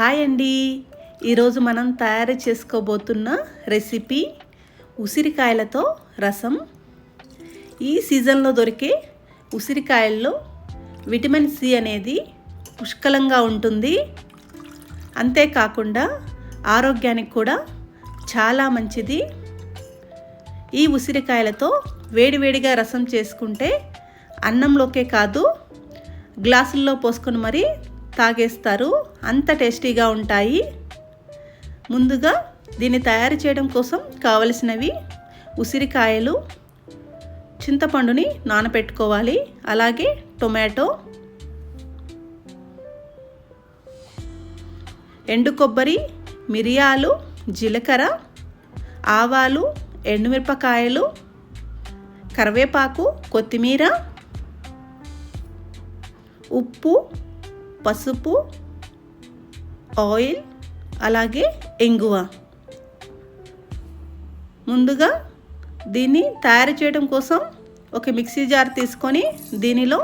Hi అండి. ఈరోజు మనం తయారు చేసుకోబోతున్న రెసిపీ ఉసిరికాయలతో రసం. ఈ సీజన్లో దొరికే ఉసిరికాయల్లో విటమిన్ సి అనేది పుష్కలంగా ఉంటుంది. అంతేకాకుండా ఆరోగ్యానికి కూడా చాలా మంచిది. ఈ ఉసిరికాయలతో వేడివేడిగా రసం చేసుకుంటే అన్నంలోకే కాదు గ్లాసుల్లో పోసుకొని మరీ తాగేస్తారు. అంత టేస్టీగా ఉంటాయి. ముందుగా దీన్ని తయారు చేయడం కోసం కావలసినవి ఉసిరికాయలు, చింతపండుని నానబెట్టుకోవాలి, అలాగే టొమాటో, ఎండు కొబ్బరి, మిరియాలు, జీలకర్ర, ఆవాలు, ఎండుమిరపకాయలు, కరివేపాకు, కొత్తిమీర, ఉప్పు, పసుపు, ఆయిల్, అలాగే ఇంగువ. ముందుగా దీన్ని తయారు చేయడం కోసం ఒక మిక్సీ జార్ తీసుకొని దీనిలో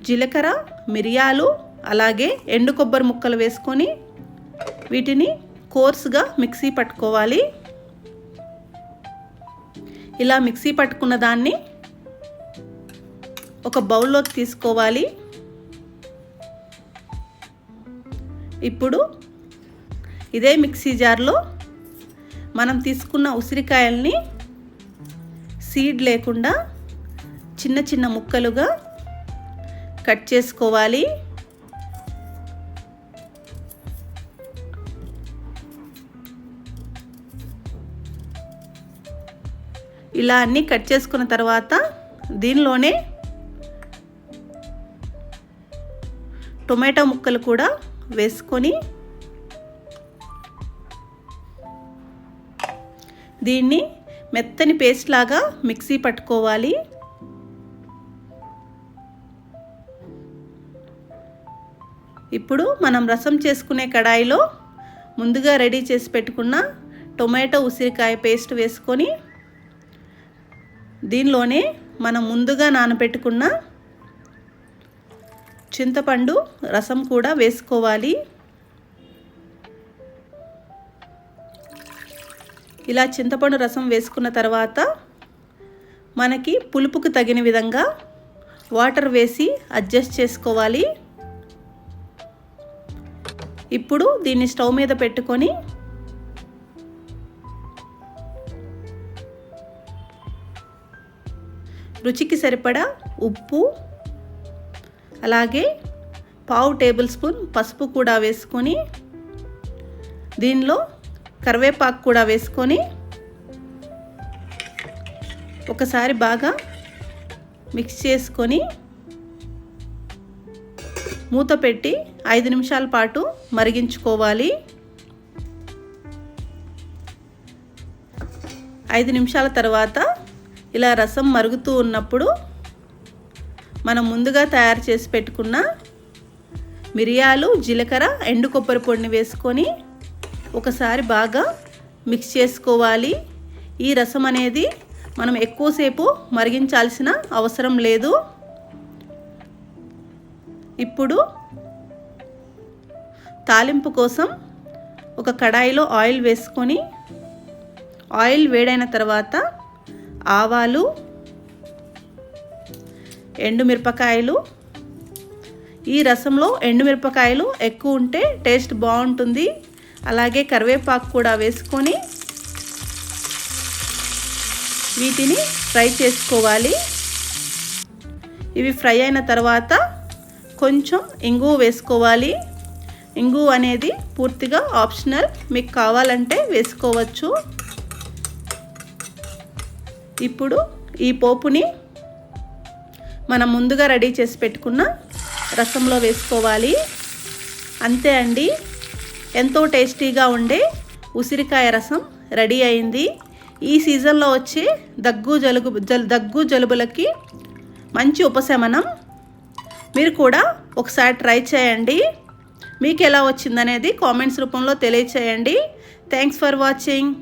జీలకర్ర, మిరియాలు, అలాగే ఎండు కొబ్బరి ముక్కలు వేసుకొని వీటిని కోర్సుగా మిక్సీ పట్టుకోవాలి. ఇలా మిక్సీ పట్టుకున్న దాన్ని ఒక బౌల్లోకి తీసుకోవాలి. ఇప్పుడు ఇదే మిక్సీ జార్లో మనం తీసుకున్న ఉసిరికాయల్ని సీడ్ లేకుండా చిన్న చిన్న ముక్కలుగా కట్ చేసుకోవాలి. ఇలా అన్నీ కట్ చేసుకున్న తర్వాత దీనిలోనే టొమాటో ముక్కలు కూడా వేసుకొని దీన్ని మెత్తని పేస్ట్ లాగా మిక్సీ పట్టుకోవాలి. ఇప్పుడు మనం రసం చేసుకునే కడాయిలో ముందుగా రెడీ చేసి పెట్టుకున్న టొమాటో ఉసిరికాయ పేస్ట్ వేసుకొని దీనిలోనే మనం ముందుగా నానబెట్టుకున్న చింతపండు రసం కూడా వేసుకోవాలి. ఇలా చింతపండు రసం వేసుకున్న తర్వాత మనకి పులుపుకు తగిన విధంగా వాటర్ వేసి అడ్జస్ట్ చేసుకోవాలి. ఇప్పుడు దీన్ని స్టవ్ మీద పెట్టుకొని రుచికి సరిపడా ఉప్పు, అలాగే పావు టేబుల్ స్పూన్ పసుపు కూడా వేసుకొని దీనిలో కరివేపాకు కూడా వేసుకొని ఒకసారి బాగా మిక్స్ చేసుకొని మూత పెట్టి 5 నిమిషాల పాటు మరిగించుకోవాలి. 5 నిమిషాల తర్వాత ఇలా రసం మరుగుతూ ఉన్నప్పుడు మనం ముందుగా తయారు చేసి పెట్టుకున్న మిరియాలు, జీలకర్ర, ఎండు కొబ్బరి పొడిని వేసుకొని ఒకసారి బాగా మిక్స్ చేసుకోవాలి. ఈ రసం అనేది మనం ఎక్కువసేపు మరిగించాల్సిన అవసరం లేదు. ఇప్పుడు తాలింపు కోసం ఒక కడాయిలో ఆయిల్ వేసుకొని ఆయిల్ వేడైన తర్వాత ఆవాలు, ఎండుమిరపకాయలు, ఈ రసంలో ఎండుమిరపకాయలు ఎక్కువ ఉంటే టేస్ట్ బాగుంటుంది, అలాగే కరివేపాకు కూడా వేసుకొని వీటిని ఫ్రై చేసుకోవాలి. ఇవి ఫ్రై అయిన తర్వాత కొంచెం ఇంగువ వేసుకోవాలి. ఇంగువ అనేది పూర్తిగా ఆప్షనల్, మీకు కావాలంటే వేసుకోవచ్చు. ఇప్పుడు ఈ పోపుని మనం ముందుగా రెడీ చేసి పెట్టుకున్న రసంలో వేసుకోవాలి. అంతే అండి, ఎంతో టేస్టీగా ఉండే ఉసిరికాయ రసం రెడీ అయింది. ఈ సీజన్లో వచ్చే దగ్గు జలుబులకి మంచి ఉపశమనం. మీరు కూడా ఒకసారి ట్రై చేయండి. మీకు ఎలా వచ్చిందనేది కామెంట్స్ రూపంలో తెలియచేయండి. Thanks for watching.